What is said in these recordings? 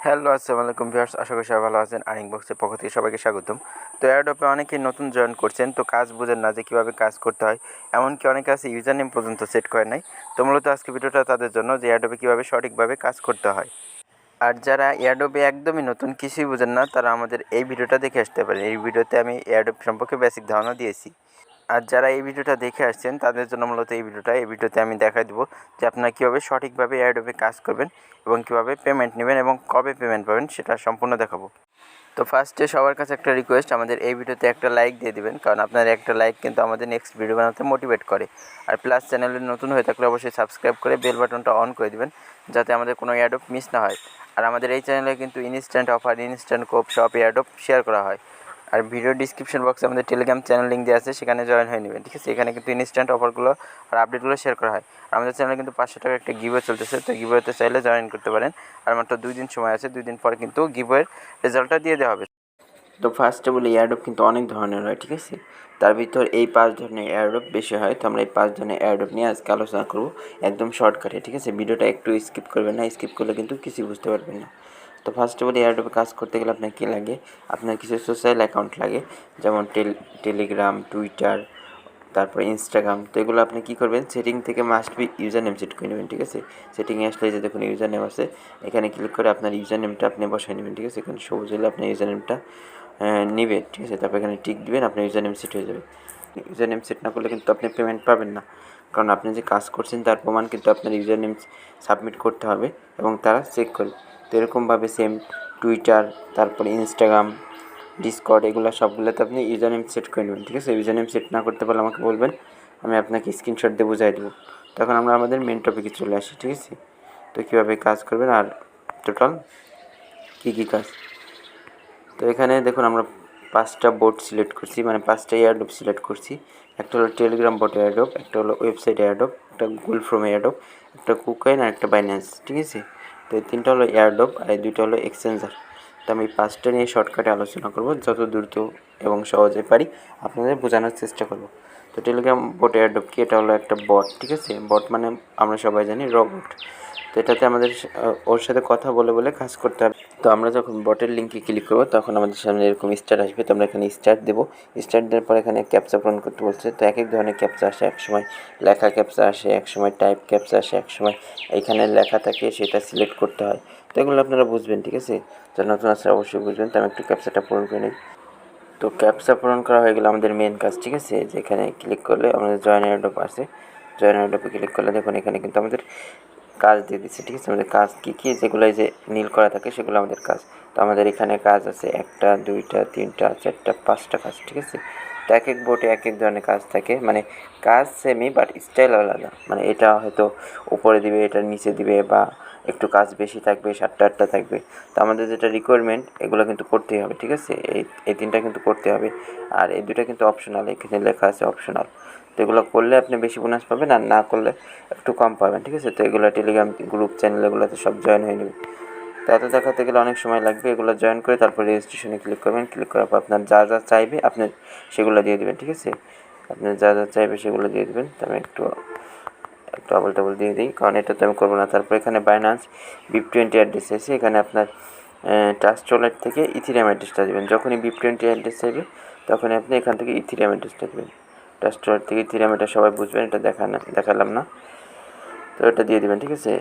Hello, আসসালামু আলাইকুম viewers, আশা করি সবাই ভালো আছেন। আর্নিং বক্সের পক্ষ থেকে সবাইকে স্বাগতম। তো এয়ারড্রপে অনেকেই নতুন জয়েন করছেন, তো কাজ বুঝেন না যে কীভাবে কাজ করতে হয়। এমনকি অনেকে আছে ইউজার নেম পর্যন্ত সেট করে নাই। তো মূলত আজকে ভিডিওটা তাদের জন্য যে এয়ারড্রপে কীভাবে সঠিকভাবে কাজ করতে হয়। আর যারা এয়ারড্রপে একদমই নতুন, কিছুই বুঝেন না, তারা আমাদের এই ভিডিওটা দেখে আসতে পারেন। এই ভিডিওতে আমি এয়ারড্রপ সম্পর্কে বেসিক ধারণা দিয়েছি। আর যারা এই ভিডিওটা দেখে আসছেন তাদের জন্য মূলত এই ভিডিওতে আমি দেখাই দেবো যে আপনারা কীভাবে সঠিকভাবে এয়ারড্রপে কাজ করবেন এবং কীভাবে পেমেন্ট নেবেন এবং কবে পেমেন্ট পাবেন সেটা সম্পূর্ণ দেখাবো। তো ফার্স্টে সবার কাছে একটা রিকোয়েস্ট, আমাদের এই ভিডিওতে একটা লাইক দিয়ে দিবেন, কারণ আপনার একটা লাইক কিন্তু আমাদের নেক্সট ভিডিও বানাতে মোটিভেট করে। আর প্লাস চ্যানেলে নতুন হয়ে থাকলে অবশ্যই সাবস্ক্রাইব করে বেল বাটনটা অন করে দিবেন, যাতে আমাদের কোনো এয়ারড্রপ মিস না হয়। আর আমাদের এই চ্যানেলে কিন্তু ইনস্ট্যান্ট অফার, ইনস্ট্যান্ট কোপ, সব এয়ারড্রপ শেয়ার করা হয়। আর ভিডিও ডিসক্রিপশন বক্সে আমাদের টেলিগ্রাম চ্যানেল লিঙ্ক দেওয়া আছে, সেখানে জয়েন হয়ে নেবেন, ঠিক আছে। এখানে কিন্তু ইনস্ট্যান্ট অফারগুলো আর আপডেটগুলো শেয়ার করা হয়। আর আমাদের চ্যানেলে কিন্তু 500 টাকার একটা গিভওয়ে চলতেছে, তো গিভওয়েতে চাইলে জয়েন করতে পারেন। আর মাত্র 2 দিন সময় আছে, 2 দিন পর কিন্তু গিভওয়ের রেজাল্টটা দিয়ে দেওয়া হবে। তো ফার্স্টে বলি, এয়ারড্রপ কিন্তু অনেক ধরনের হয়, ঠিক আছে। তার ভিতর এই 5 ধরনের এয়ারড্রপ বেশি হয়। তো আমরা এই 5 ধরনের এয়ারড্রপ নিয়ে আজকে আলোচনা করবো একদম শর্টকাটে, ঠিক আছে। ভিডিওটা একটু স্কিপ করবেন না, স্কিপ করলে কিন্তু কিছুই বুঝতে পারবেন না। তো ফার্স্টে বলি, এয়ারড্রপে কাজ করতে গেলে আপনার কী লাগে। আপনার কিছু সোশ্যাল অ্যাকাউন্ট লাগে, যেমন টেলিগ্রাম, টুইটার, তারপর ইনস্টাগ্রাম। তো এগুলো আপনি কী করবেন, সেটিং থেকে must be user name set করে নেবেন, ঠিক আছে। সেটিংয়ে আসলে যে দেখুন ইউজার নেম আছে, এখানে ক্লিক করে আপনার ইউজার নেমটা আপনি বসায় নেবেন, ঠিক আছে। এখানে সবুজ হলে আপনার ইউজার নেমটা নেবে, ঠিক আছে। তারপর এখানে টিক দিবেন, আপনার ইউজার নেম সেট হয়ে যাবে। ইউজার নেম সেট না করলে কিন্তু আপনি পেমেন্ট পাবেন না, কারণ আপনি যে কাজ করছেন তার প্রমাণ কিন্তু আপনার ইউজার নেম সাবমিট করতে হবে এবং তারা চেক করবে। তো এরকমভাবে সেম টুইটার, তারপরে ইনস্টাগ্রাম, ডিসকর্ড, এগুলো সবগুলোতে আপনি ইউজার নেম সেট করে নেবেন, ঠিক আছে। ইউজার নেম সেট না করতে পারলে আমাকে বলবেন, আমি আপনাকে স্ক্রিনশট দিয়ে বুঝাই দেবো। তখন আমরা আমাদের মেন টপিকে চলে আসি, ঠিক আছে। তো কীভাবে কাজ করবেন আর টোটাল কী কাজ। তো এখানে দেখুন আমরা 5টা বোট সিলেক্ট করছি, মানে 5টা এয়ারড্রপ সিলেক্ট করছি। একটা হলো টেলিগ্রাম বট এয়ারড্রপ, একটা হলো ওয়েবসাইট এয়ারড্রপ, একটা গুগল ফ্রম এয়ারড্রপ, একটা কুকয়েন আর একটা বাইন্যান্স, ঠিক আছে। তো এই 3টা হলো এয়ারড্রপ আর এই 2টা হলো এক্সচেঞ্জার। তো আমি 5টা নিয়ে শর্টকাটে আলোচনা করব, যত দ্রুত এবং সহজে পারি আপনাদের বোঝানোর চেষ্টা করব। তো টেলিগ্রাম বট এয়ারড্রপ কি, এটা হলো একটা বট, ঠিক আছে। বট মানে আমরা সবাই জানি রবট। তো এটাতে আমাদের ওর সাথে কথা বলে বলে কাজ করতে হবে। তো আমরা যখন বটের লিঙ্কে ক্লিক করবো তখন আমাদের সামনে এরকম স্টার আসবে। তো আমরা এখানে স্টার্ট দেবো। স্টার্ট দেওয়ার পর এখানে ক্যাপচা পূরণ করতে বলছে। তো এক এক ধরনের ক্যাপচা আসে, এক সময় লেখা ক্যাপচা আসে, এক সময় টাইপ ক্যাপচা আসে, এক সময় এইখানে লেখা থাকে সেটা সিলেক্ট করতে হয়। তো এগুলো আপনারা বুঝবেন, ঠিক আছে। যারা নতুন আসলে অবশ্যই বুঝবেন। তো আমি একটু ক্যাপচাটা পূরণ করে নিই। তো ক্যাপচা পূরণ করা হয়ে গেলে আমাদের মেন কাজ, ঠিক আছে। যেখানে ক্লিক করলে আমাদের জয়েন এয়ারড্রপ আসে, জয়েন এয়ারড্রপে ক্লিক করলে দেখুন এখানে কিন্তু আমাদের কাজ দিয়ে দিচ্ছে, ঠিক আছে। আমাদের কাজ কী কী, যেগুলো যে নীল করা থাকে সেগুলো আমাদের কাজ। তো আমাদের এখানে কাজ আছে 1টা 2টা 3টা 4টা 5টা কাজ, ঠিক আছে। তো এক এক বোটে এক এক ধরনের কাজ থাকে, মানে কাজ সেমই বাট স্টাইল আলাদা। মানে এটা হয়তো উপরে দিবে, এটা নিচে দিবে, বা একটু কাজ বেশি থাকবে, 7টা 8টা থাকবে। তো আমাদের যেটা রিকোয়ারমেন্ট এগুলো কিন্তু করতেই হবে, ঠিক আছে। এই 3টা কিন্তু করতে হবে। আর এই 2টা কিন্তু অপশনাল, এখানে লেখা আছে অপশনাল। তো এগুলো করলে আপনি বেশি বোনাস পাবেন, আর না করলে একটু কম পাবেন, ঠিক আছে। তো এগুলো টেলিগ্রাম গ্রুপ চ্যানেল এগুলোতে সব জয়েন হয়ে নেবে। তো এত দেখাতে গেলে অনেক সময় লাগবে। এগুলো জয়েন করে তারপর রেজিস্ট্রেশনে ক্লিক করবেন। ক্লিক করার পর আপনার যা যা চাইবে আপনি সেগুলো দিয়ে দেবেন, ঠিক আছে। আপনি যা যা চাইবে সেগুলো দিয়ে দেবেন। তো আমি একটু আবল টাবল দিয়ে দিই, কারণ এটা তো আমি করবো না। তারপর এখানে বাইন্যান্স BIP20 অ্যাড্রেস আছে, এখানে আপনার ট্রাস্ট ওয়ালেট থেকে ইথিরিয়াম অ্যাড্রেসটা দেবেন। যখনই BIP20 অ্যাড্রেস চাইবে তখনই আপনি এখান থেকে ইথিরিয়াম অ্যাড্রেসটা দেবেন। ট্রাস্ট ওয়ালেট থেকে ইথিরিয়াম, এটা সবাই বুঝবেন, এটা দেখালাম না। তো এটা দিয়ে দেবেন, ঠিক আছে।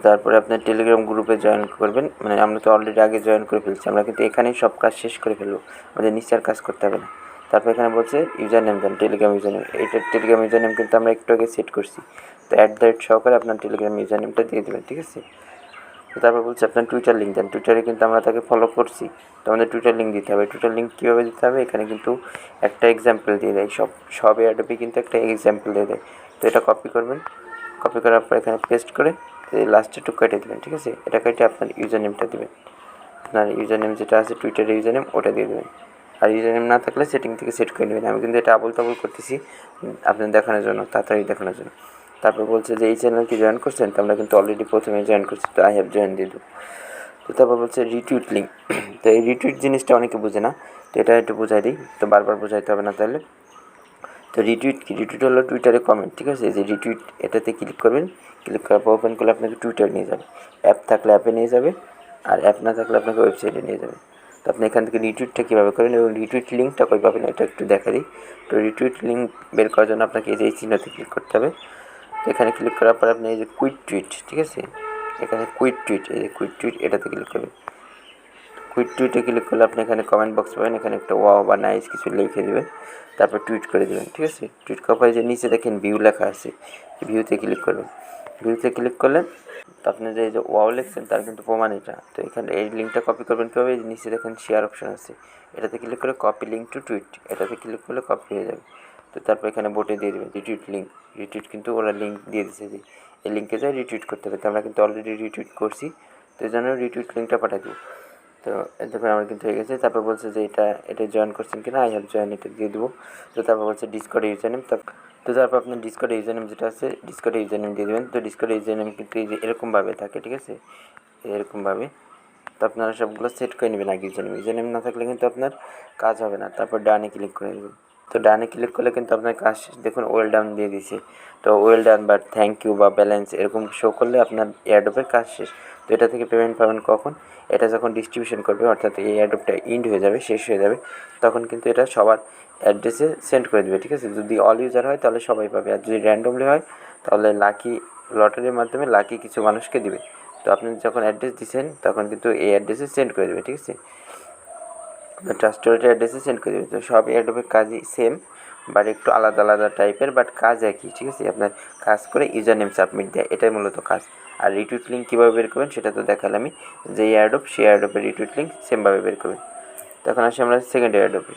তারপরে আপনার টেলিগ্রাম গ্রুপে জয়েন করবেন। মানে আমরা তো অলরেডি আগে জয়েন করে ফেলছি, আমরা কিন্তু এখানেই সব কাজ শেষ করে ফেলবো, আমাদের নিচে আর কাজ করতে হবে না। তারপর এখানে বলছে ইউজার নেম দেন, টেলিগ্রাম ইউজার নেম। এইটা টেলিগ্রাম ইউজার নেম কিন্তু আমরা একটু আগে সেট করছি। তো @সহকারে আপনার টেলিগ্রাম ইউজার নেমটা দিয়ে দেবেন, ঠিক আছে। তো তারপর বলছে আপনার টুইটার লিঙ্ক দেন। টুইটারে কিন্তু আমরা তাকে ফলো করছি, তো আমাদের টুইটার লিঙ্ক দিতে হবে। টুইটার লিঙ্ক কীভাবে দিতে হবে, এখানে কিন্তু একটা এক্সাম্পল দিয়ে দেয়, সব এয়ারড্রপে কিন্তু একটা এক্সাম্পল দিয়ে দেয়। তো এটা কপি করবেন, কপি করার পর এখানে পেস্ট করে লাস্টে টুক কেটে দেবেন, ঠিক আছে। এটা কেটে আপনার ইউজার নেমটা দেবেন, আপনার ইউজার নেম যেটা আছে টুইটারের ইউজার নেম ওটা দিয়ে দেবেন। আর ইউজার নেম না থাকলে সেটিং থেকে সেট করে নেবেন। আমি কিন্তু এটা আবল তাবল করতেছি আপনার দেখানোর জন্য, তাড়াতাড়ি দেখানোর জন্য। তারপর বলছে যে এই চ্যানেল কি জয়েন করছেন, তো আমরা কিন্তু অলরেডি প্রথমে জয়েন করছি, তো আই হ্যাভ জয়েন দিয়ে দেবো। তো তারপর বলছে রিটুইট লিঙ্ক। তো এই রিটুইট জিনিসটা অনেকে বোঝে না, তো এটা একটু বোঝাই দিই, তো বারবার বোঝাইতে হবে না তাহলে। তো রিটুইট কি, রিটুইট হলো টুইটারে কমেন্ট, ঠিক আছে। যে রিটুইট এটাতে ক্লিক করবেন, ক্লিক করার পর ওপেন করলে আপনাকে টুইটার নিয়ে যাবে, অ্যাপ থাকলে অ্যাপে নিয়ে যাবে, আর অ্যাপ না থাকলে আপনাকে ওয়েবসাইটে নিয়ে যাবে। তো আপনি এখান থেকে রিটুইটটা কীভাবে করেন এবং রিটুইট লিঙ্কটা কই পাবেন এটা একটু দেখা দিই। তো রিটুইট লিঙ্ক বের করার জন্য আপনাকে এই যে এই চিহ্নতে ক্লিক করতে হবে। তো এখানে ক্লিক করার পর আপনি এই যে কুইট টুইট, ঠিক আছে, এখানে কুইট টুইট, এই যে কুইট টুইট এটাতে ক্লিক করবেন। কুইট টুইটে ক্লিক করলে আপনি এখানে কমেন্ট বক্স পাবেন, এখানে একটা ওয়াও বা নাইস কিছু লিখে দেবেন, তারপর টুইট করে দেবেন, ঠিক আছে। টুইট করার পরে যে নিচে দেখেন ভিউ লেখা আছে, ভিউতে ক্লিক করবেন। ভিউতে ক্লিক করলে তো আপনি যে এই যে ওয়াও লিখছেন তার কিন্তু প্রমাণ এটা। তো এখানে এই লিঙ্কটা কপি করবেন কীভাবে, এই নিচে দেখেন শেয়ার অপশন আছে, এটাতে ক্লিক করে কপি লিঙ্ক টু টুইট, এটাতে ক্লিক করলে কপি হয়ে যাবে। তো তারপর এখানে বোটে দিয়ে দেবেন রিটুইট লিঙ্ক। রিটুইট কিন্তু ওরা লিঙ্ক দিয়ে দিচ্ছে যে এই লিঙ্কে যায় রিটুইট করতে হবে, তো আমরা কিন্তু অলরেডি রিটুইট করছি, তো এই জন্য রিটুইট লিঙ্কটা পাঠিয়ে দেবো। তো দেখুন আমার কিন্তু হয়ে গেছে। তারপর বলছে যে এটা জয়েন করছেন কিনা, আই হ্যাভ জয়েন, এটা দিয়ে দেবো। তো তারপর বলছে ডিসকর্ড ইউজার নেম, তো তারপর আপনার ডিসকর্ড ইউজার নেম যেটা আছে ডিসকর্ড ইউজার নেম দিয়ে দেবেন। তো ডিসকর্ড ইউজার নেম কিন্তু এই যে এরকমভাবে থাকে, ঠিক আছে, এরকমভাবে। তো আপনারা সবগুলো সেট করে নেবেন আগে। ইউজার নেম না থাকলে কিন্তু আপনার কাজ হবে না। তারপর ডানে ক্লিক করে দেবেন। তো ডানে ক্লিক করলে কিন্তু আপনার কাজ দেখুন ওয়েল ডান দিয়ে দিছে। তো ওয়েল ডান বা থ্যাংক ইউ বা ব্যালেন্স এরকম শো করলে আপনার এয়ারড্রপের কাজ শেষ। তো এটা থেকে পেমেন্ট পাবেন কখন, এটা যখন ডিস্ট্রিবিউশন করবে, অর্থাৎ এই এয়ারড্রপটা ইন্ড হয়ে যাবে, শেষ হয়ে যাবে, তখন কিন্তু এটা সবার অ্যাড্রেসে সেন্ড করে দেবে, ঠিক আছে। যদি অল ইউজার হয় তাহলে সবাই পাবে, আর যদি র্যান্ডমলি হয় তাহলে লাকি লটারির মাধ্যমে লাকি কিছু মানুষকে দিবে। তো আপনি যখন অ্যাড্রেস দিচ্ছেন তখন কিন্তু এই অ্যাড্রেসে সেন্ড করে দেবে, ঠিক আছে, আপনার ট্রাস্টেড অ্যাড্রেসে সেন্ড করে দেবে। তো সব এয়ারড্রপের কাজই সেম, বাট একটু আলাদা আলাদা টাইপের, বাট কাজ একই, ঠিক আছে। আপনার কাজ করে ইউজার নেম সাবমিট দেয়, এটাই মূলত কাজ। আর রিটুইট লিঙ্ক কীভাবে বের করবেন সেটা তো দেখালাম আমি, যে এয়ারড্রপ সেই এয়ারড্রপের রিটুইট লিঙ্ক সেমভাবে বের করবেন। তখন আসি আমরা সেকেন্ড এয়ারড্রপে।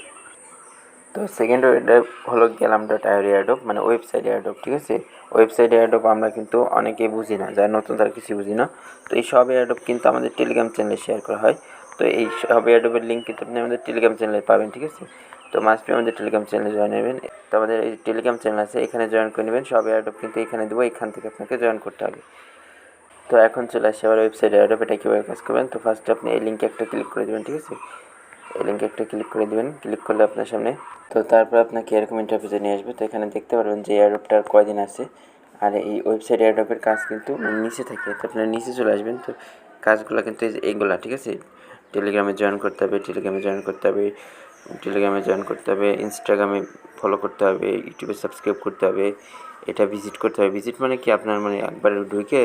তো সেকেন্ড এয়ারড্রপ হলো গেলাম ডট আইওর এয়ারড্রপ, মানে ওয়েবসাইট এয়ারড্রপ, ঠিক আছে। ওয়েবসাইট এয়ারড্রপ আমরা কিন্তু অনেকেই বুঝি না, যারা নতুন তারা কিছু বুঝি না। তো এই সব এয়ারড্রপ কিন্তু আমাদের টেলিগ্রাম চ্যানেলে শেয়ার করা হয়। তো এই সব এয়ারড্রপের লিঙ্ক কিন্তু আপনি আমাদের টেলিগ্রাম চ্যানেলে পাবেন, ঠিক আছে। তো মাস্ট বি আমাদের টেলিগ্রাম চ্যানেলে জয়েন নেবেন। তো আমাদের এই টেলিগ্রাম চ্যানেল আছে, এখানে জয়েন করে নেবেন। সব এয়ারড্রপ কিন্তু এখানে দেবো, এখান থেকে আপনাকে জয়েন করতে হবে। তো এখন চলে আসছে আবার ওয়েবসাইট এয়ারড্রপ, এটা কীভাবে কাজ করবেন। তো ফার্স্টে আপনি এই লিঙ্কে একটা ক্লিক করে দেবেন, ঠিক আছে, এই লিঙ্কে একটা ক্লিক করে দেবেন। ক্লিক করলে আপনার সামনে তো তারপর আপনাকে এরকম ইন্টারফেসে নিয়ে আসবে। তো এখানে দেখতে পারবেন যে এয়ারড্রপটার কয়দিন আছে, আর এই ওয়েবসাইট এয়ারড্রপের কাজ কিন্তু নিচে থাকে। তো আপনার নিচে চলে আসবেন। তো কাজগুলো কিন্তু এইগুলা, ঠিক আছে, টেলিগ্রামে জয়েন করতে হবে, টেলিগ্রামে জয়েন করতে হবে, টেলিগ্রামে জয়েন করতে হবে, ইনস্টাগ্রামে ফলো করতে হবে, ইউটিউবে সাবস্ক্রাইব করতে হবে, এটা ভিজিট করতে হবে। ভিজিট মানে কি, আপনার মানে একবার ঢুকে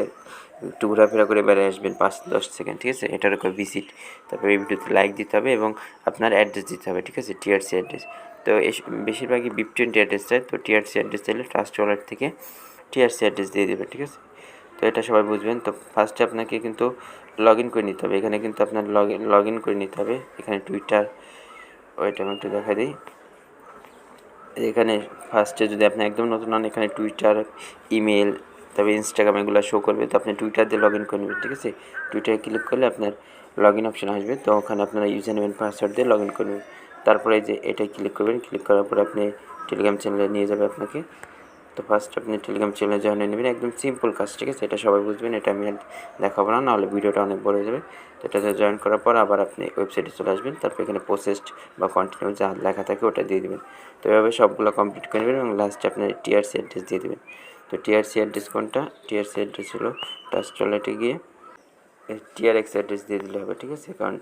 একটু ঘোরাফেরা করে বেড়ে আসবেন 5-10 সেকেন্ড, ঠিক আছে, এটার উপর ভিজিট। তারপরে এই ভিডিওতে লাইক দিতে হবে এবং আপনার অ্যাড্রেস দিতে হবে, ঠিক আছে, টিআরসি অ্যাড্রেস। তো বেশিরভাগই BIP20 অ্যাড্রেস চাই। তো টিআরসি অ্যাড্রেস চাইলে ট্রাস্ট ওয়ালেট থেকে টিআরসি অ্যাড্রেস দিয়ে দেবে, ঠিক আছে। তো এটা সবাই বুঝবেন। তো ফার্স্টে আপনাকে কিন্তু লগ ইন করে নিতে হবে। এখানে কিন্তু আপনার লগ ইন করে নিতে হবে। এখানে টুইটার, ওইটা আমি একটু দেখা দিই। এখানে ফার্স্টে যদি আপনি একদম নতুন হন, এখানে টুইটার, ইমেল, তবে ইনস্টাগ্রাম এগুলো শো করবে। তো আপনি টুইটার দিয়ে লগ ইন করে নেবেন, ঠিক আছে। টুইটারে ক্লিক করলে আপনার লগ ইন অপশন আসবে। তো ওখানে আপনারা ইউজার নেবেন, পাসওয়ার্ড দিয়ে লগ ইন করবেন। তারপরে যে এটাই ক্লিক করবেন। ক্লিক করার পর আপনি টেলিগ্রাম চ্যানেলে নিয়ে যাবে আপনাকে। তো ফার্স্ট আপনি টেলিগ্রাম চ্যানেলে জয়েন হয়ে নেবেন, একদম সিম্পল কাজ, ঠিক আছে। এটা সবাই বুঝবেন, এটা আমি আর দেখাবো না, নাহলে ভিডিওটা অনেক বড় হয়ে যাবে। তো এটাতে জয়েন করার পর আবার আপনি ওয়েবসাইটে চলে আসবেন। তারপর এখানে প্রসেসড বা কন্টিনিউ যা লেখা থাকে ওটা দিয়ে দেবেন। তো এভাবে সবগুলো কমপ্লিট করে নেবেন এবং লাস্টে আপনার টিআরসি অ্যাড্রেস দিয়ে দেবেন। তো টিআরসি অ্যাড্রেস কোনটা, টিআরসি অ্যাড্রেস হলো ট্রাস্ট ওয়ালেটে গিয়ে টিআরএক্স অ্যাড্রেস দিয়ে দিলে হবে, ঠিক আছে। কারণ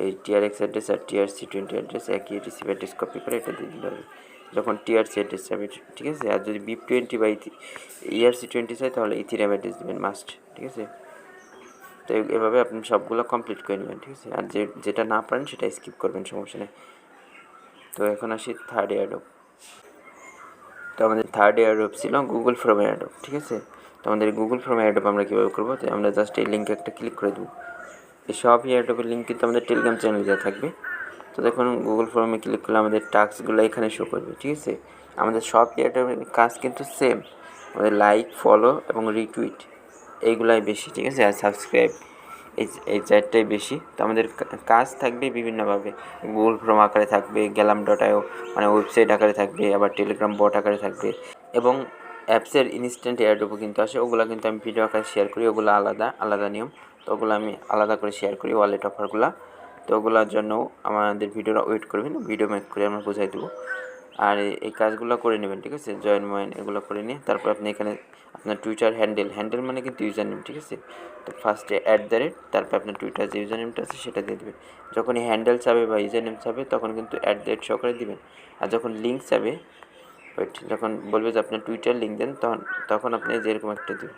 এই টিআরএক্স অ্যাড্রেস আর TRC20 অ্যাড্রেস একই, রিসিভ অ্যাড্রেস কপি করে এটা দিয়ে দিলে হবে যখন টিআরসি অ্যাড্রেস যাবে, ঠিক আছে। আর যদি BIP20 বা ERC20 চাই তাহলে ইথিরিয়াম অ্যাড্রেস দেবেন মাস্ট, ঠিক আছে। তো এভাবে আপনি সবগুলো কমপ্লিট করে নেবেন, ঠিক আছে। আর যেটা না পারেন সেটা স্কিপ করবেন, সমস্যা নেই। তো এখন আসি থার্ড এয়ারড্রপ। তো আমাদের থার্ড এয়ারড্রপ ছিল গুগল ফর্ম এয়ারড্রপ, ঠিক আছে। তো আমাদের গুগল ফর্ম এয়ারড্রপ আমরা কীভাবে করবো, তো আমরা জাস্ট এই লিঙ্কে একটা ক্লিক করে দেবো। এই সব এয়ারড্রপের লিঙ্ক কিন্তু আমাদের টেলিগ্রাম চ্যানেলে দেওয়া থাকবে। তো দেখুন গুগল ফর্মে ক্লিক করলে আমাদের টাস্কগুলো এখানে শো করবে, ঠিক আছে। আমাদের সব এয়ারড্রপের কাজ কিন্তু সেম, আমাদের লাইক, ফলো এবং রিটুইট এইগুলাই বেশি, ঠিক আছে। আর সাবস্ক্রাইব এই চারটাই বেশি। তো আমাদের কাজ থাকবে বিভিন্নভাবে, গুগল ফর্ম আকারে থাকবে, গেলাম.io মানে ওয়েবসাইট আকারে থাকবে, আবার টেলিগ্রাম বট আকারে থাকবে, এবং অ্যাপসের ইনস্ট্যান্ট এয়ারড্রপও কিন্তু আসে, ওগুলো কিন্তু আমি ভিডিও আকারে শেয়ার করি, ওগুলো আলাদা আলাদা নিয়ম। তো ওগুলো আমি আলাদা করে শেয়ার করি, ওয়ালেট অফারগুলো। তো ওগুলোর জন্য আমাদের ভিডিওটা ওয়েট করবেন, ভিডিও মেক করে আমরা বোঝাই দেবো। আর এই কাজগুলো করে নেবেন, ঠিক আছে, জয়েন ময়েন এগুলো করে নিয়ে তারপর আপনি এখানে আপনার টুইটার হ্যান্ডেল মানে কিন্তু ইউজার নেম, ঠিক আছে। তো ফার্স্টে @ তারপর আপনার টুইটার যে ইউজার নেমটা আছে সেটা দিয়ে দেবেন। যখন এই হ্যান্ডেল চাবে বা ইউজার নেম চাবে তখন কিন্তু @ সহকারে দিবেন। আর যখন লিঙ্ক চাবে, যখন বলবে যে আপনার টুইটার লিঙ্ক দেন তখন তখন আপনি যেরকম একটা দেবেন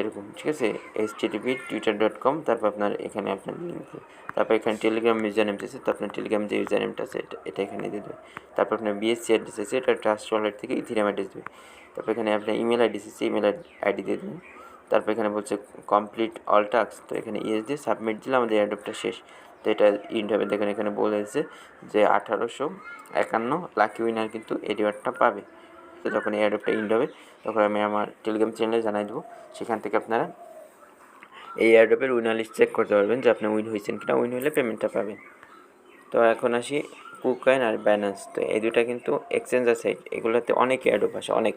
এরকম, ঠিক আছে, http://twitter.com তারপর আপনার এখানে আপনার লিঙ্ক, তারপর এখানে টেলিগ্রাম ইউজার নেম দিয়েছে, তো আপনার টেলিগ্রাম যে ইউজার নেমটা আছে এটা এখানে দিয়ে দেবে। তারপর আপনার বিএসসি অ্যাড্রেস আছে, এটা ট্রাস্ট ওয়ালেট থেকে ইথিরিয়াম অ্যাড্রেস দেবে। তারপর এখানে আপনার ইমেল আইডি আছে, ইমেল আইডি দিয়ে দেবেন। তারপর এখানে বলছে কমপ্লিট অল টাস্ক, তো এখানে ইয়েস দিয়ে সাবমিট দিলে আমাদের এয়ারড্রপটা শেষ। তো এটা ইন্ড হবে, দেখেন এখানে বলেছে যে 1851 লাকি উইনার কিন্তু এই রিওয়ার্ডটা পাবে। তো যখন এয়ারড্রপটা ইন্ড হবে তখন আমি আমার টেলিগ্রাম চ্যানেলে জানাই দেবো, সেখান থেকে আপনারা এই এয়ারড্রপের উইনার লিস্ট চেক করতে পারবেন যে আপনি উইন হয়েছেন কিনা, উইন হলে পেমেন্টটা পাবেন। তো এখন আসি কুকয়েন আর ব্যালেন্স। তো এই দুটা কিন্তু এক্সচেঞ্জার সাইট, এগুলোতে অনেক এয়ারড্রপ আসে অনেক।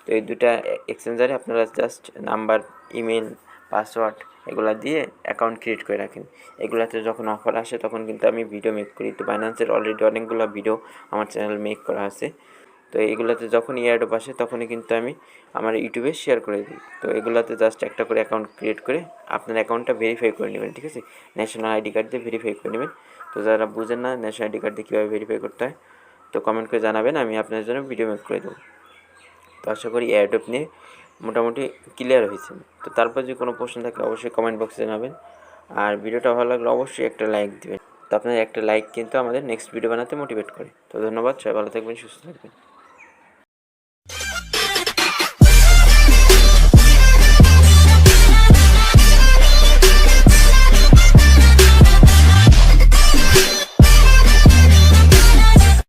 তো এই দুটা এক্সচেঞ্জারে আপনারা জাস্ট নাম্বার, ইমেল, পাসওয়ার্ড এগুলো দিয়ে অ্যাকাউন্ট ক্রিয়েট করে রাখেন। এগুলাতে যখন অফার আসে তখন কিন্তু আমি ভিডিও মেক করি। তো বাইন্যান্সের অলরেডি অনেকগুলো ভিডিও আমার চ্যানেল মেক করা আছে। তো এগুলোতে যখন এয়ারড্রপ আসে তখনই কিন্তু আমি আমার ইউটিউবে শেয়ার করে দিই। তো এগুলোতে জাস্ট একটা করে অ্যাকাউন্ট ক্রিয়েট করে আপনার অ্যাকাউন্টটা ভেরিফাই করে নেবেন, ঠিক আছে, ন্যাশনাল আইডি কার্ড দিয়ে ভেরিফাই করে নেবেন। তো যারা বুঝেন না ন্যাশনাল আইডি কার্ড দিয়ে কীভাবে ভেরিফাই করতে হয়, তো কমেন্ট করে জানাবেন, আমি আপনার জন্য ভিডিও মেক করে দেবো। তো আশা করি এয়ারড্রপ নিয়ে মোটামুটি ক্লিয়ার হয়েছে। তো তারপর যদি কোনো প্রশ্ন থাকে অবশ্যই কমেন্ট বক্সে জানাবেন। আর ভিডিওটা ভালো লাগলে অবশ্যই একটা লাইক দেবেন। তো আপনার একটা লাইক কিন্তু আমাদের নেক্সট ভিডিও বানাতে মোটিভেট করে। তো ধন্যবাদ, সবাই ভালো থাকবেন, সুস্থ থাকবেন।